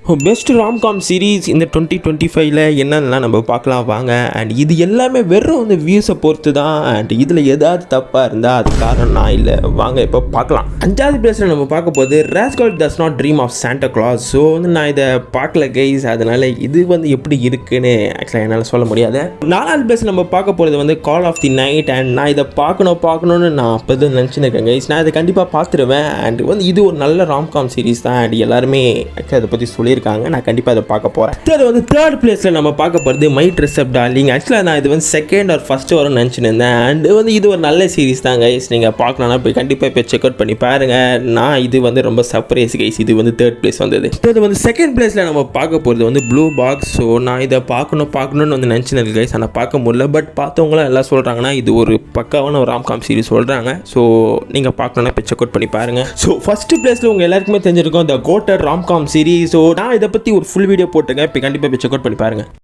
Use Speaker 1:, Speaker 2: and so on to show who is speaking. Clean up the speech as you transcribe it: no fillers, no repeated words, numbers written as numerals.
Speaker 1: Best romcom series இந்த 2025ல் என்னென்னலாம் நம்ம பார்க்கலாம் வாங்க. அண்ட் இது எல்லாமே வெறும் வந்து வியூஸை பொறுத்து தான். அண்ட் இதில் ஏதாவது தப்பாக இருந்தால் அது காரணம் நான் இல்லை. வாங்க இப்போ பார்க்கலாம். 5வது பிளேஸில் நம்ம பார்க்க போது rascal does not dream of Santa Claus. So வந்து நான் இதை பார்க்கல கைஸ், அதனால் இது வந்து எப்படி இருக்குன்னு ஆக்சுவலாக என்னால் சொல்ல முடியாது. 4வது பிளேஸில் நம்ம பார்க்க போகிறது வந்து கால் ஆஃப் தி நைட். அண்ட் நான் இதை பார்க்கணும்னு நான் அப்போ தான் நினச்சிருக்கேன் கைஸ். நான் இதை கண்டிப்பாக பார்த்துருவேன். அண்ட் வந்து இது ஒரு நல்ல ராம்காம் சீரீஸ் தான். அண்ட் எல்லாருமே ஆக்சுவலாக அதை பற்றி சொல்லியிருக்காங்க. நான் கண்டிப்பாக அதை பார்க்க போகிறேன். அது வந்து 3rd பிளேஸில் நம்ம பார்க்க போகிறது மை ட்ரெஸ் அப் டார்லிங். ஆக்சுவலாக நான் இது வந்து 2nd or 1st வரும்னு நினச்சிருந்தேன். அண்ட் வந்து இது ஒரு நல்ல சீரீஸ் தான் கைஸ். நீங்கள் பார்க்கணும்னா போய் கண்டிப்பாக இப்போ செக் அவுட் பண்ணி பாருங்கள். நான் இது வந்து ரொம்ப சர்ப்ரைஸ் கைஸ். இது வந்து 3rd பிளேஸ் வந்தது. இது வந்து 2nd பிளேஸில் நம்ம பார்க்க போகிறது வந்து ப்ளூ பாக்ஸ். ஸோ நான் இதை பார்க்கணும்னு வந்து நினச்சினேன் கைஸ். ஆனால் பார்க்க முடியல. பட் பார்த்தவங்களாம் எல்லாம் சொல்கிறாங்கன்னா இது ஒரு பக்காவான ஒரு ராம்காம் சீரீஸ் சொல்கிறாங்க. ஸோ நீங்கள் பார்க்கணுன்னா இப்போ செக் அவுட் பண்ணி பாருங்கள். ஸோ 1st பிளேஸில் உங்கள் எல்லாருக்குமே தெரிஞ்சிருக்கும் த கோட்டட் ராம்காம் சீரீஸ். ஸோ நான் இதை பற்றி ஒரு ஃபுல் வீடியோ போட்டுங்க. இப்போ கண்டிப்பாக இப்போ செக் அவுட் பண்ணி பாருங்கள்.